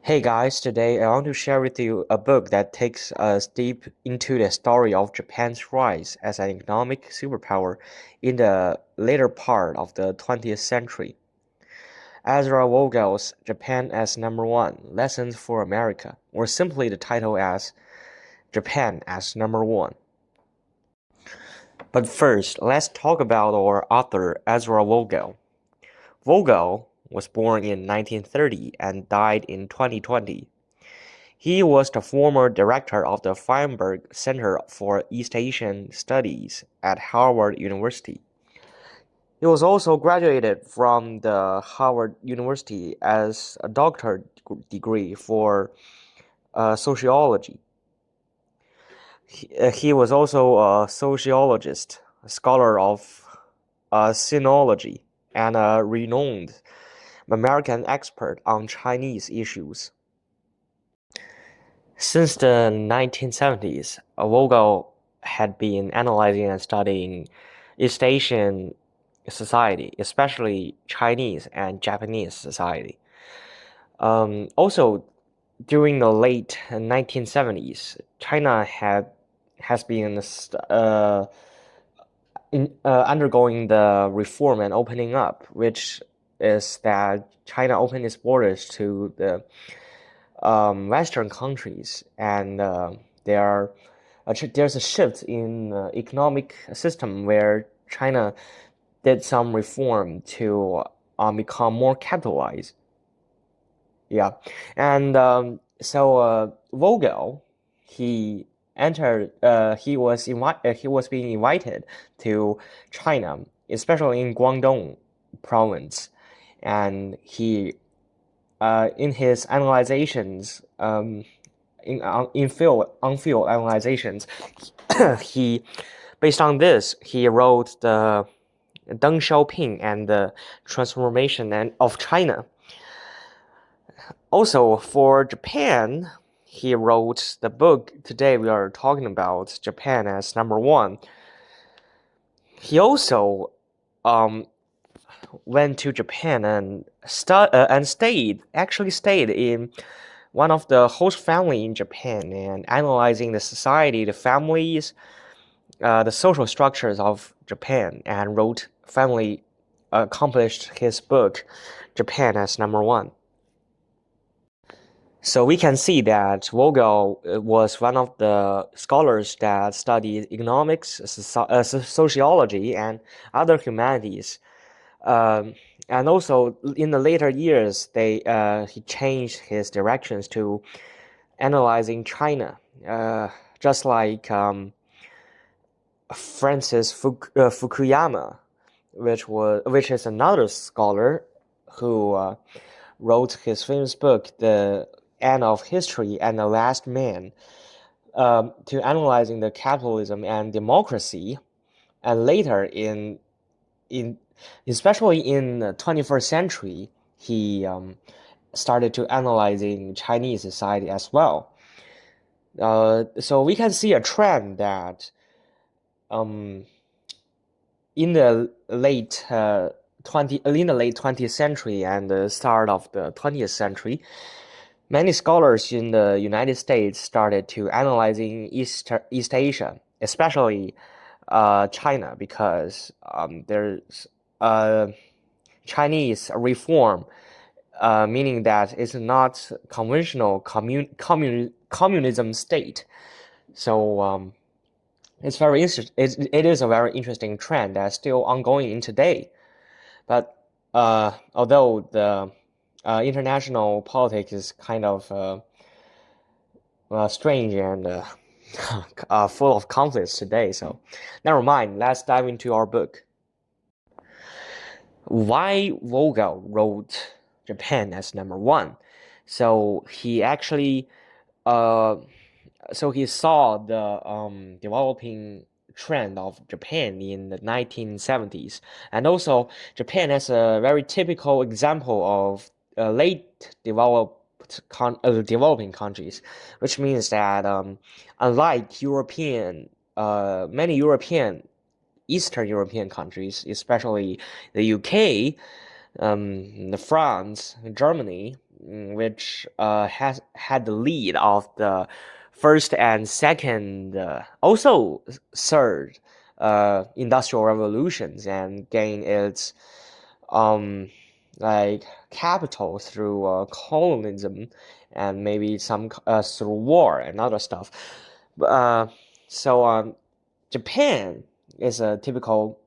Hey guys, today I want to share with you a book that takes us deep into the story of Japan's rise as an economic superpower in the later part of the 20th century. Ezra Vogel's Japan as No.1 Lessons for America, or simply the title as Japan as No.1. But first, let's talk about our author Ezra Vogel. Vogel was born in 1930 and died in 2020. He was the former director of the Feinberg Center for East Asian Studies at Harvard University. He was also graduated from the Harvard University as a doctorate degree for sociology. He was also a sociologist, a scholar of sinology, and a renowned American expert on Chinese issues. Since the 1970s, Vogel had been analyzing and studying East Asian society, especially Chinese and Japanese society. Also, during the late 1970s, China has been undergoing the reform and opening up, which is that China opened its borders to the Western countries, and there's a shift in economic system where China did some reform to become more capitalized. Yeah, and Vogel, he entered. He was being invited to China, especially in Guangdong province, and he in his analyzations, in field on-field analyzations, he based on this he wrote the Deng Xiaoping and the Transformation of China. Also for Japan, he wrote the book today we are talking about, Japan as No.1. He also went to Japan and stayed in one of the host family in Japan and analyzing the society, the families, the social structures of Japan, and accomplished his book, Japan as No.1. So we can see that Vogel was one of the scholars that studied economics, sociology, and other humanities. And also in the later years, he changed his directions to analyzing China, just like Francis Fukuyama, which is another scholar who wrote his famous book, The End of History and the Last Man, to analyzing the capitalism and democracy, and later in especially in the 21st century, he started to analyzing Chinese society as well. So we can see a trend that in the late 20th century and the start of the 20th century, many scholars in the United States started to analyzing East Asia, especially China, because there's Chinese reform, meaning that it's not conventional communism state. So it's very it is a very interesting trend that's still ongoing in today. But although the international politics is kind of strange and full of conflicts today, so never mind. Let's dive into our book. Why Vogel wrote Japan as No.1? So he actually, so he saw the developing trend of Japan in the 1970s, and also Japan as a very typical example of late developing countries, which means that unlike many European Eastern European countries, especially the UK, France, Germany, which has had the lead of the first and second, also third, industrial revolutions, and gained its like capital through colonialism, and maybe some through war and other stuff. So Japan is a typical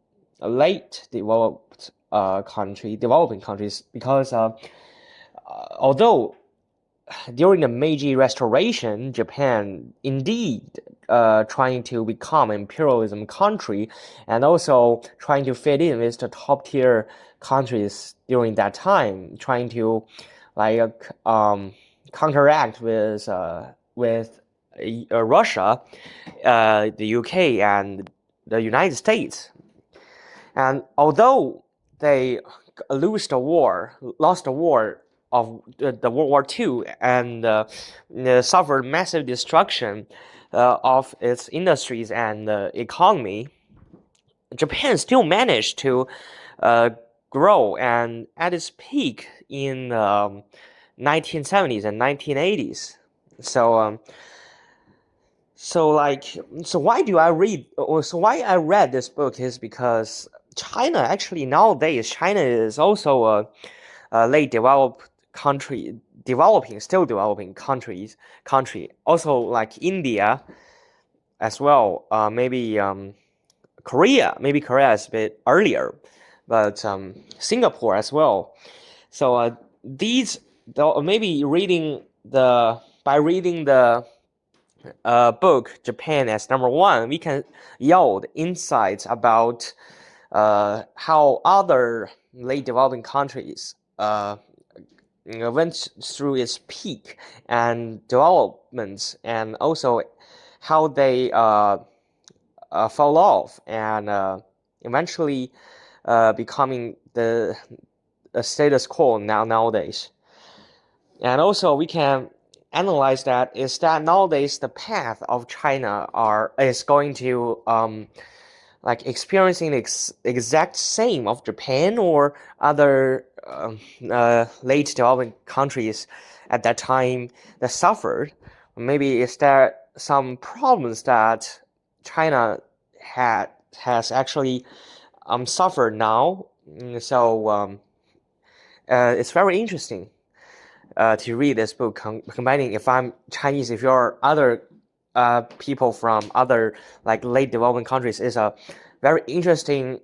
late developed developing countries, because although during the Meiji Restoration, Japan indeed trying to become an imperialism country, and also trying to fit in with the top tier countries during that time, trying to like counteract with Russia, the UK, and the United States. And although they lost the war of the World War II, and suffered massive destruction of its industries and economy, Japan still managed to grow, and at its peak in 1970s and 1980s. So why I read this book is because China, actually nowadays, China is also a late developed country, still developing country. Also like India as well. Maybe Korea is a bit earlier, but Singapore as well. So maybe by reading the book Japan as No.1, we can yield insights about how other late developing countries went through its peak and developments, and also how they fell off, and eventually becoming the status quo nowadays. And also we can analyze that nowadays the path of China is going to like experiencing the exact same of Japan or other late developing countries at that time that suffered. Maybe is there some problems that China has actually suffered now. So it's very interesting to read this book, combining if I'm Chinese, if you're other people from other like late developing countries, is a very interesting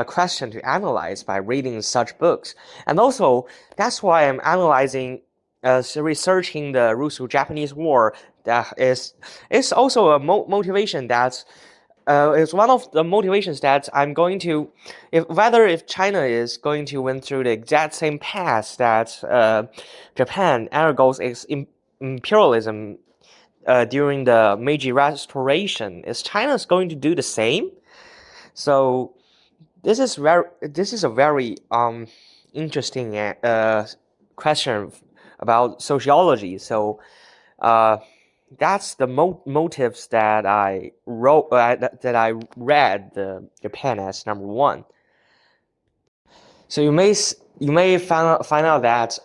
question to analyze by reading such books. And also that's why I'm analyzing researching the Russo-Japanese War. That is also a motivation that is one of the motivations that I'm going to, if China is going to went through the exact same path that Japan undergoes imperialism during the Meiji Restoration, is China's going to do the same? So this is a very interesting question about sociology. So that's the motives that I wrote that I read Japan as No.1. So you may find out that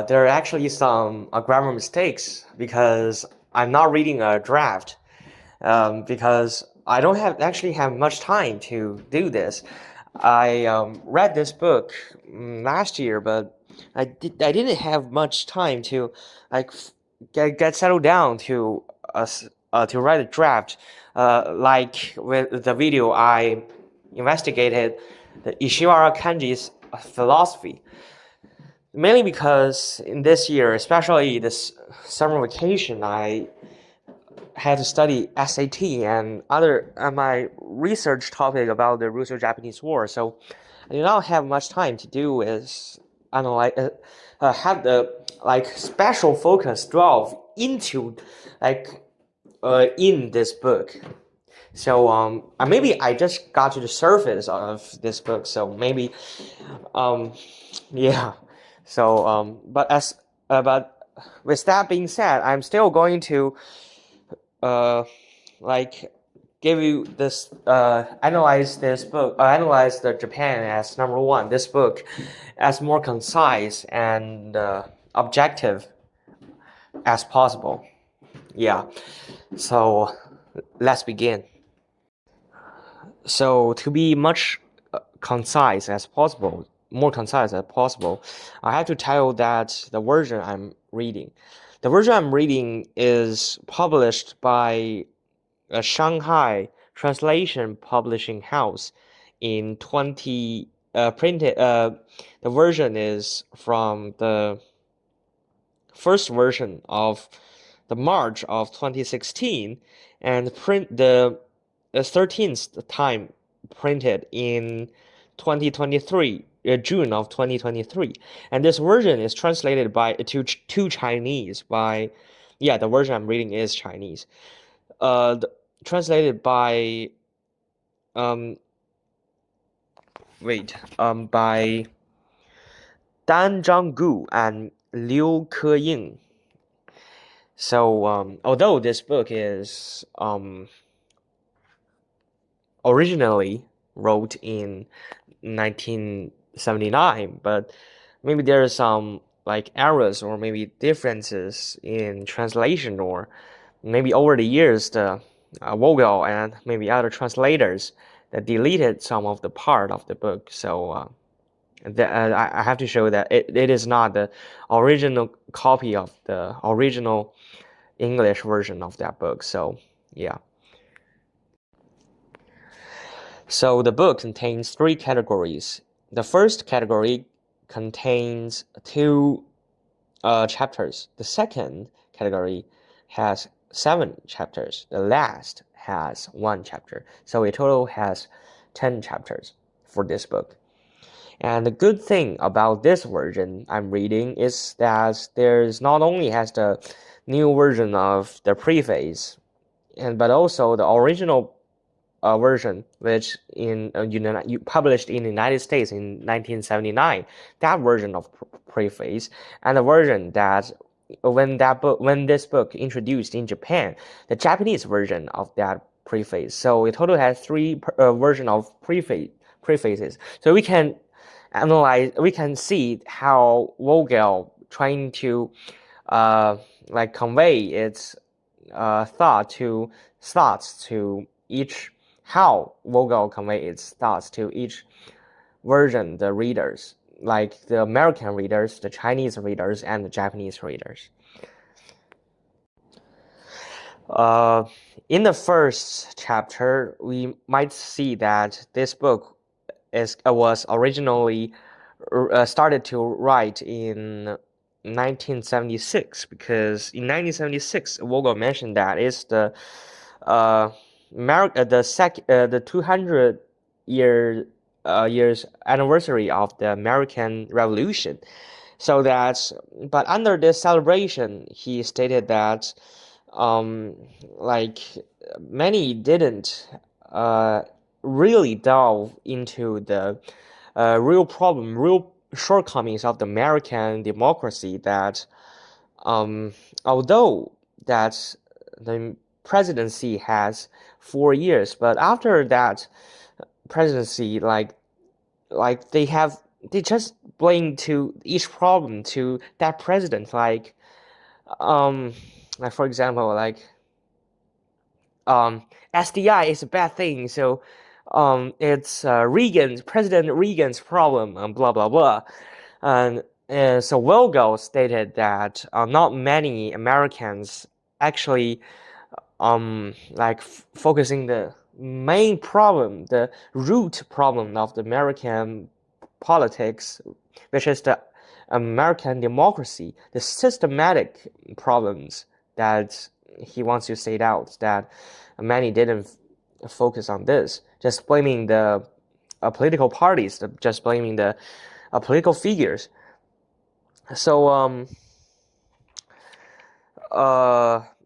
there are actually some grammar mistakes, because I'm not reading a draft, because I don't have much time to do this. I read this book last year, but I didn't have much time to like get settled down to write a draft. Like with the video, I investigated the Ishiwara Kanji's philosophy. Mainly because in this year, especially this summer vacation, I had to study SAT and other my research topic about the Russo-Japanese War. So I do not have much time to do is analyze, have the like special focus delve into like in this book. So maybe I just got to the surface of this book. So maybe yeah. So but with that being said, I'm still going to like give you this analyze this book, analyze the Japan as No.1, this book as more concise and objective as possible. Yeah, so let's begin. So to be much concise as possible, more concise as possible, I have to tell you that the version I'm reading is published by a Shanghai Translation Publishing House in 20 printed. The version is from the first version of the March of 2016, and print the 13th time printed in 2023, June of 2023. And this version is translated to Chinese by, yeah, the version I'm reading is Chinese. Translated by by Dan Zhanggu and Liu Keying. So although this book is originally wrote in 1979, but maybe there are some like errors or maybe differences in translation, or maybe over the years the Vogel and maybe other translators that deleted some of the part of the book. So I have to show that it is not the original copy of the original English version of that book. So yeah. So the book contains three categories. The first category contains two chapters. The second category has 7 chapters. The last has 1 chapter. So a total has 10 chapters for this book. And the good thing about this version I'm reading is that there's not only has the new version of the preface, but also the original version, which published in the United States in 1979, that version of preface, and the version that when this book introduced in Japan, the Japanese version of that preface. So it total has 3 version of prefaces. So we can see how Vogel trying to like convey its thoughts to each, how Vogel convey its thoughts to each version, the readers, like the American readers, the Chinese readers, and the Japanese readers. In the first chapter, we might see that this book was originally started to write in 1976, because in 1976 Vogel mentioned that it's the the 200 years anniversary of the American Revolution. So that, but under this celebration, he stated that like many didn't really delve into the real shortcomings of the American democracy, that although that the presidency has 4 years, but after that presidency, like they just blame to each problem to that president, like for example, like SDI is a bad thing, so it's President Reagan's problem, and blah blah blah. And so Vogel stated that not many Americans actually like focusing the main problem, the root problem of the American politics, which is the American democracy, the systematic problems that he wants to state out, that many didn't focus on this, just blaming the political parties, just blaming the political figures. So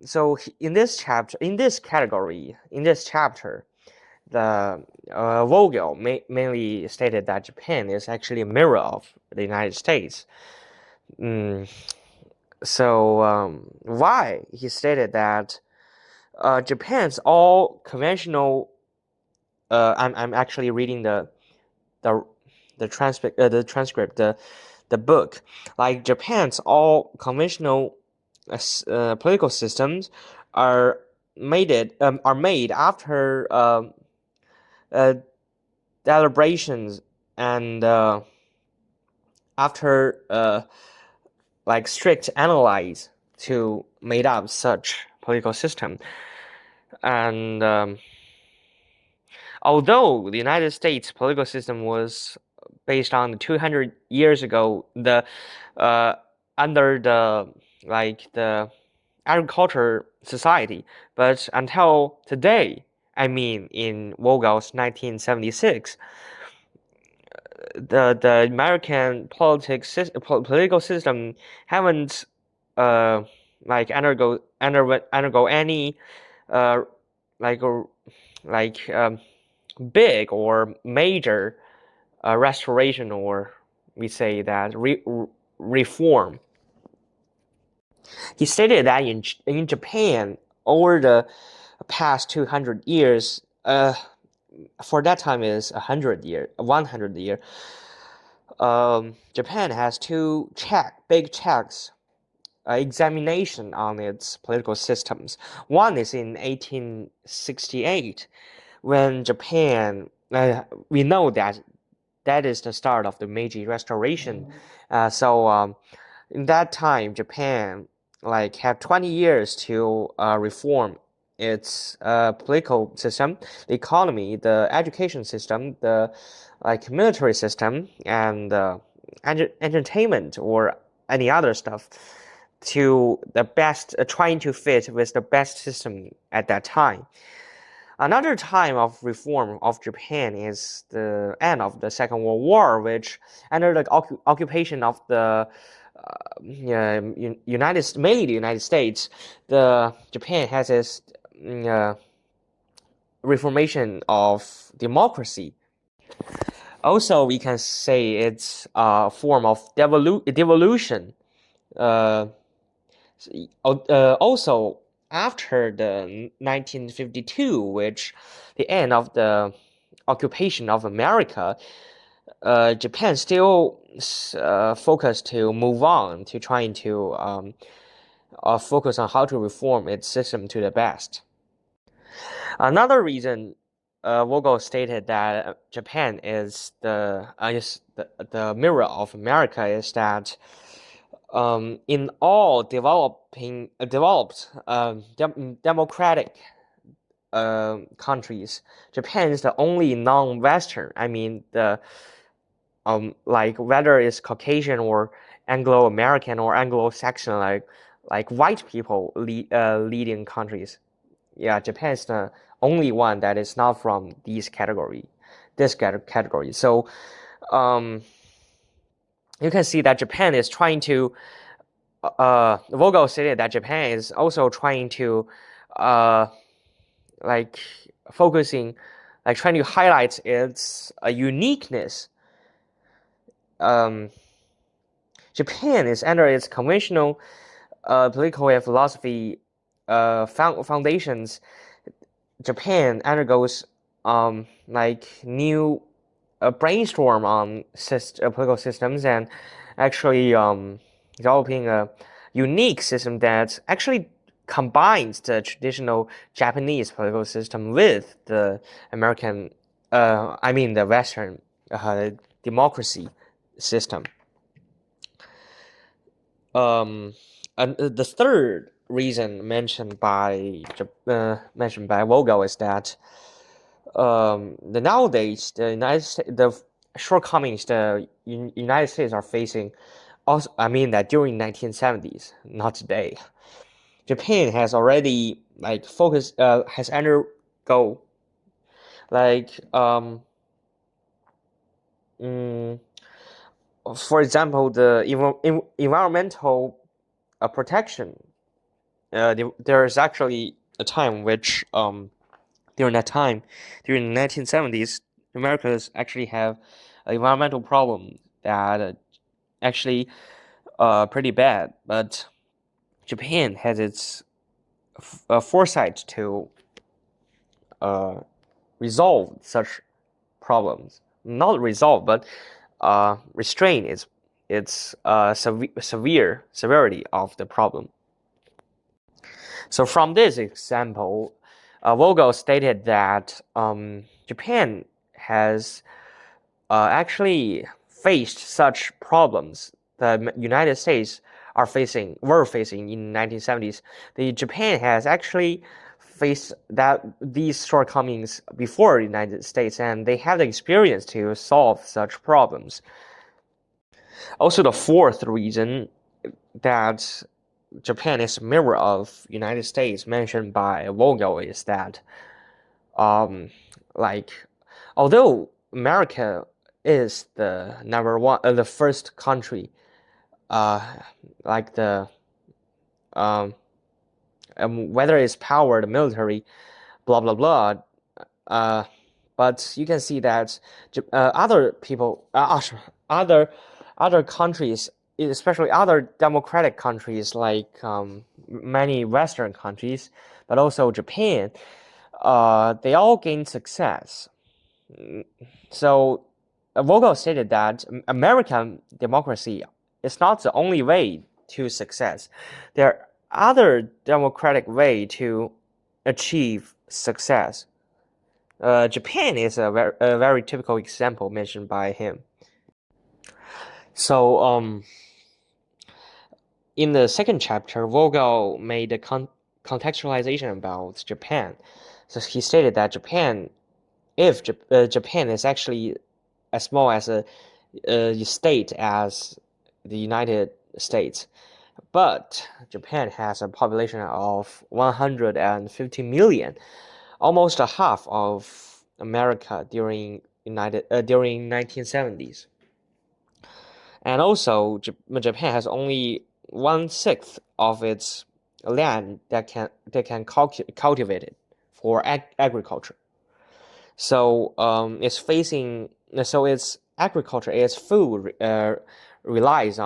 so in this chapter, in this chapter, the Vogel mainly stated that Japan is actually a mirror of the United States. So why he stated that Japan's all conventional. I'm actually reading the the book. Like Japan's all conventional political systems are are made after uh, deliberations and after like strict analyze to made up such political system. And although the United States political system was based on 200 years ago, the uh, under the agriculture society, but until today, I mean in Vogel's 1976, the American political system haven't like undergo any uh like like big or major restoration, or we say that reform. He stated that in Japan over the past 200 years, for that time is 100 year. Japan has two big checks examination on its political systems. One is in 1868 when Japan. We know that that is the start of the Meiji Restoration. In that time, Japan like had 20 years to reform its political system, the economy, the education system, the like military system, and entertainment or any other stuff to the best, trying to fit with the best system at that time. Another time of reform of Japan is the end of the Second World War, which under the occupation of the mainly the United States, the Japan has its reformation of democracy. Also, we can say it's a form of devolution. Uh, Also, after the 1952, which the end of the occupation of America, Japan still focused to move on to trying to focus on how to reform its system to the best. Another reason Vogel stated that Japan is the mirror of America is that in all developed democratic countries, Japan is the only non-Western. I mean the like whether it's Caucasian or Anglo-American or Anglo-Saxon, like white people leading countries. Yeah, Japan is the only one that is not from this category. So, you can see that Japan is trying to. Vogel stated that Japan is also trying to, like focusing, like trying to highlight its uniqueness. Japan is under its conventional political and philosophy foundations. Japan undergoes like new brainstorm on political systems and actually developing a unique system that actually combines the traditional Japanese political system with the American, I mean the Western democracy system. And the third reason mentioned by Vogel is that the shortcomings the United States are facing. Also, I mean that during 1970s, not today. Japan has already like has undergo like mm, for example the environmental protection. There is actually a time which during that time, during the 1970s, Americans actually have an environmental problem that actually pretty bad. But Japan has its foresight to resolve such problems. Not resolve, but restrain its severity of the problem. So from this example, Vogel stated that Japan has actually faced such problems the United States were facing in the 1970s. Japan has actually faced these shortcomings before the United States, and they have the experience to solve such problems. Also, the fourth reason that Japan is a mirror of United States mentioned by Vogel is that, like, although America is the #1, the first country, like the whether it's power, the military, blah blah blah, but you can see that other people, other countries, especially other democratic countries like many Western countries, but also Japan, they all gained success. So Vogel stated that American democracy is not the only way to success. There are other democratic way to achieve success. Japan is a very typical example mentioned by him. So in the second chapter, Vogel made a contextualization about Japan. So he stated that Japan is actually as small as a state as the United States, but Japan has a population of 150 million, almost a half of America during 1970s. And also, Japan has only 1/6 of its land that can cultivate it for agriculture. So its agriculture, its food relied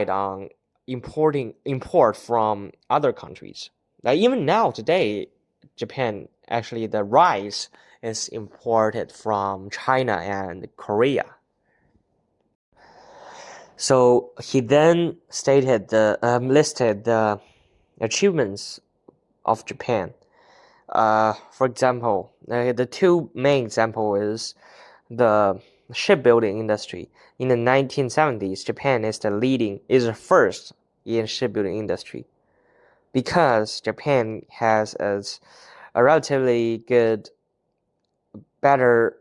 on import from other countries. Like even now today, Japan actually the rice is imported from China and Korea. So he then listed the achievements of Japan. For example, the two main example is the shipbuilding industry. In the 1970s, Japan is the first in shipbuilding industry, because Japan has a relatively better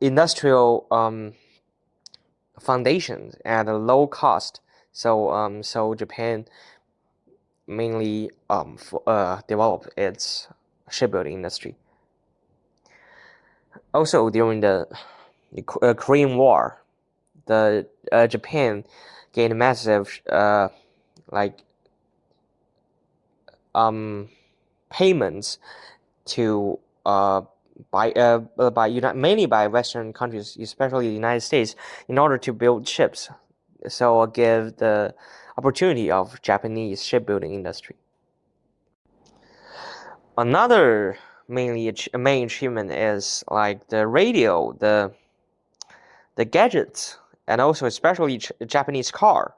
industrial foundations at a low cost. So Japan mainly developed its shipbuilding industry. Also, during the Korean War, the Japan gained massive payments to mainly by Western countries, especially the United States, in order to build ships. So give the opportunity of Japanese shipbuilding industry. Another main achievement is like the radio, the gadgets, and also especially Japanese car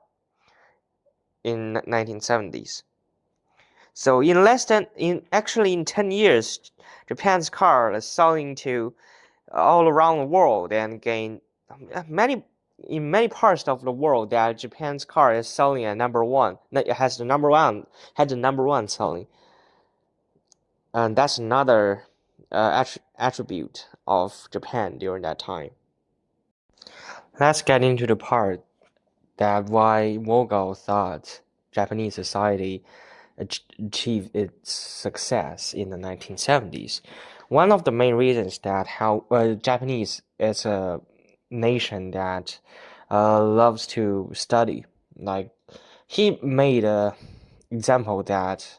in 1970s. So in 10 years, Japan's car is selling to all around the world and gain in many parts of the world that Japan's car is selling at #1. It has the #1 selling, and that's another attribute of Japan during that time. Let's get into the part that why Vogel thought Japanese society achieved its success in the 1970s. One of the main reasons that how Japanese is a nation that loves to study. Like he made a example that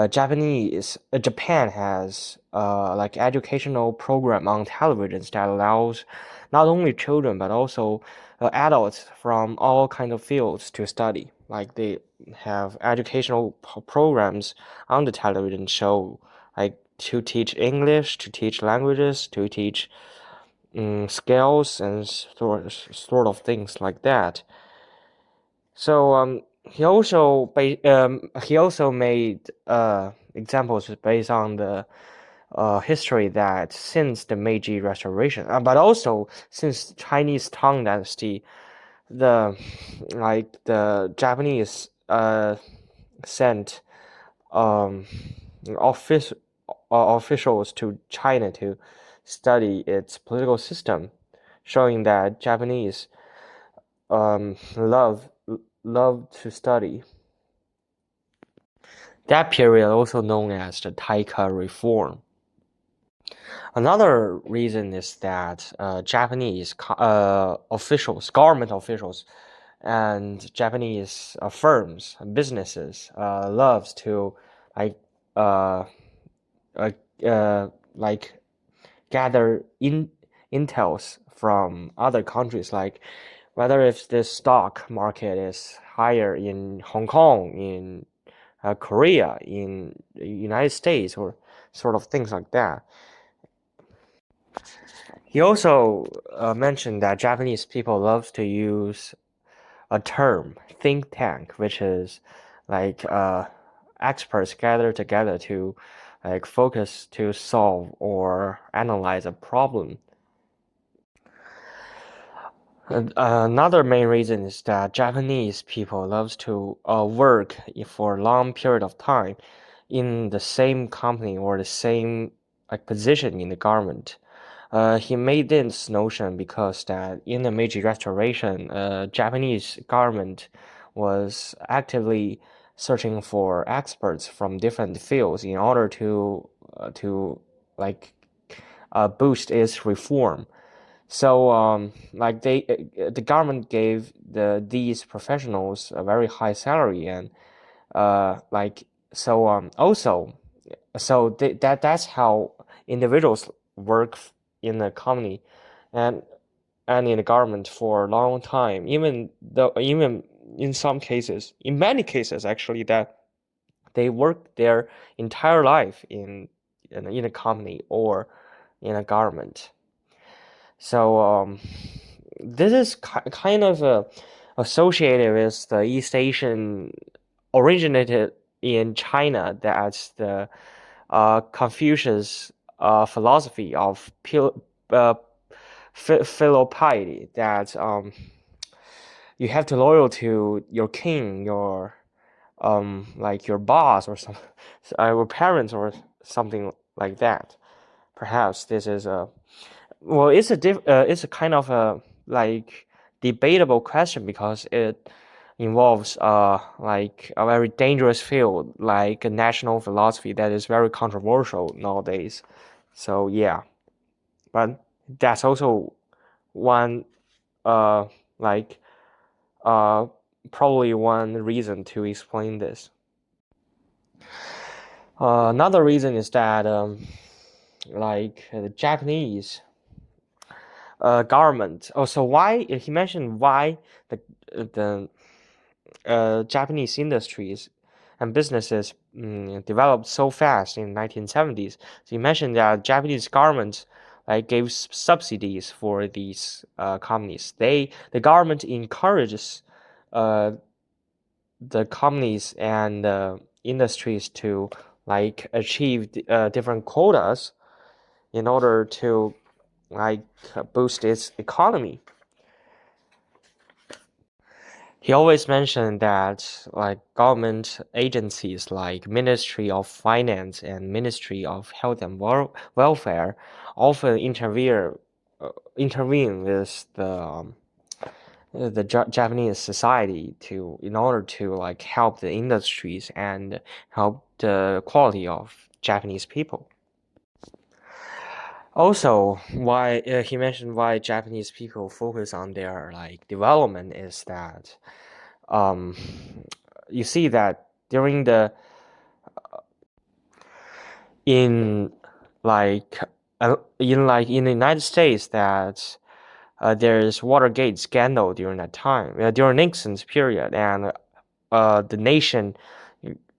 Japan has like educational program on televisions that allows not only children but also adults from all kind of fields to study. Like they have educational programs on the television show, like to teach English, to teach languages, to teach skills and sort of things like that. So he also made examples based on the history that since the Meiji Restoration, but also since Chinese Tang Dynasty, the the Japanese sent um office officials to China to study its political system, showing that Japanese love to study. That period also known as the Taika Reform. Another reason is that Japanese officials, government officials, and Japanese firms, businesses loves to like uh, uh, like gather intels from other countries, like whether if the stock market is higher in Hong Kong, in Korea, in the United States, or sort of things like that. He also mentioned that Japanese people love to use a term, think tank, which is like experts gather together to like focus to solve or analyze a problem. Another main reason is that Japanese people loves to work for a long period of time in the same company or the same like position in the government. He made this notion because that in the Meiji Restoration, Japanese government was actively searching for experts from different fields in order to like boost its reform. So like the government gave these professionals a very high salary and like so also so that's how individuals work in the company and in the government for a long time, even in some cases, in many cases actually, that they work their entire life in a company or in a government. So this is kind of associated with the East Asian originated in China. That's the Confucius philosophy of filial piety. That you have to loyal to your king, your like your boss or some, your parents or something like that. Perhaps this is a well, it's a kind of a like debatable question because it involves like a very dangerous field like a national philosophy that is very controversial nowadays. So yeah, but that's also one uh like uh probably one reason to explain this. Another reason is that like the Japanese government. Oh, so why he mentioned why the Japanese industries and businesses developed so fast in 1970s. So you mentioned that Japanese government like gave subsidies for these companies. The government encourages uh, the companies and industries to like achieve different quotas in order to like boost its economy. He always mentioned that like government agencies like Ministry of Finance and Ministry of Health and Welfare often intervene with the Japanese society to in order to like help the industries and help the quality of Japanese people. Also, why he mentioned why Japanese people focus on their like development is that um, you see that during the in like in the United States that there's Watergate scandal during that time, during Nixon's period, and the nation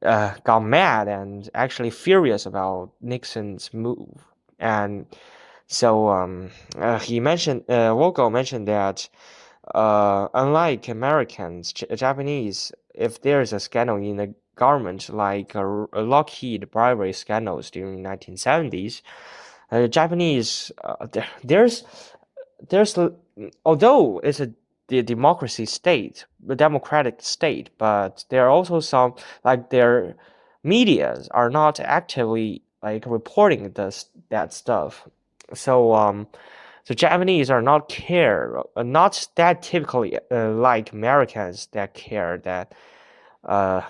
got mad and actually furious about Nixon's move. And so Vogel mentioned that unlike Americans, Japanese, if there is a scandal in the government like a Lockheed bribery scandals during 1970s, Japanese there's although it's the democracy state, the democratic state, but there are also some like their medias are not actively like reporting that stuff. So Japanese are not that typically like Americans that care that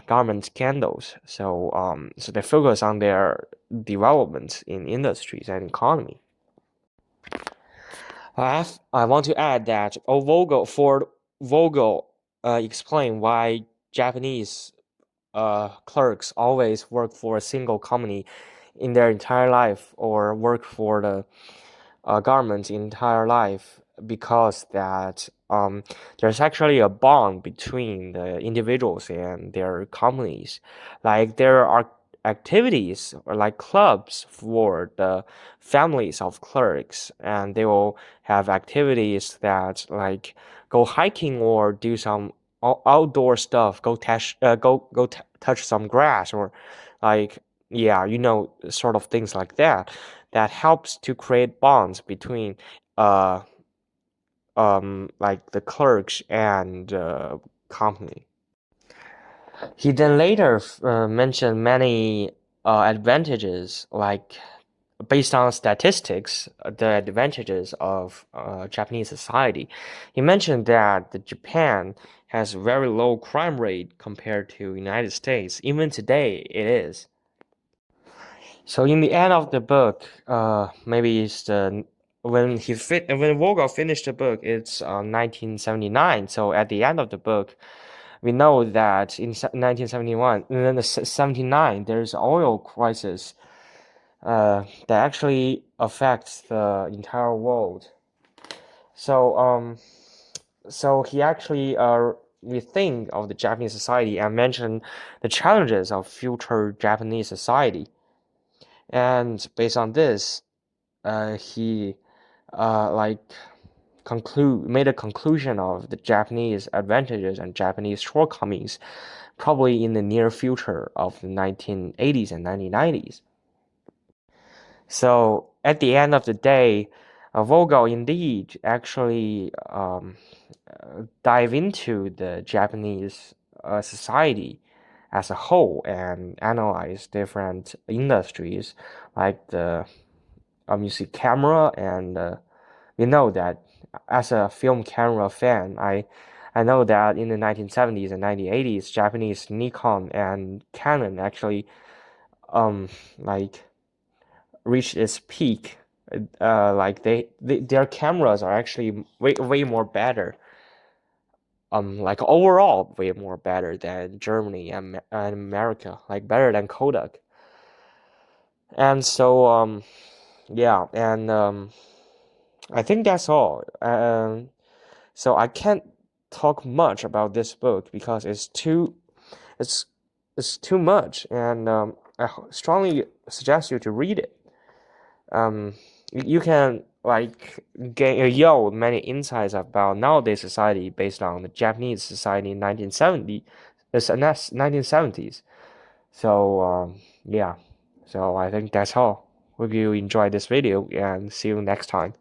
government scandals. So they focus on their development in industries and economy. I want to add that Vogel explained why Japanese clerks always work for a single company in their entire life or work for the government's entire life because that there's actually a bond between the individuals and their companies. Like there are activities or like clubs for the families of clerks, and they will have activities that like go hiking or do some outdoor stuff, touch some grass or like yeah, sort of things like that that helps to create bonds between uh like the clerks and company. He then later mentioned many advantages like based on statistics the advantages of Japanese society. He mentioned that the Japan has very low crime rate compared to United States. Even today it is. So in the end of the book, maybe it's the when Vogel finished the book, it's 1979. So at the end of the book, we know that in 1971, and then the 79, there's oil crisis that actually affects the entire world. So he actually rethink of the Japanese society and mentioned the challenges of future Japanese society. And based on this, he like made a conclusion of the Japanese advantages and Japanese shortcomings, probably in the near future of the 1980s and 1990s. So at the end of the day, Vogel indeed actually dive into the Japanese society as a whole and analyze different industries like the music camera and you know that as a film camera fan, I know that in the 1970s and 1980s, Japanese Nikon and Canon actually like reached its peak. Like their cameras are actually way more better. Like overall way more better than Germany and America, like better than Kodak. And so yeah, and I think that's all. So I can't talk much about this book because it's it's too much, and I strongly suggest you to read it. You can like yield many insights about nowadays society based on the Japanese society in 1970s. So yeah, so I think that's all. Hope you enjoyed this video and see you next time.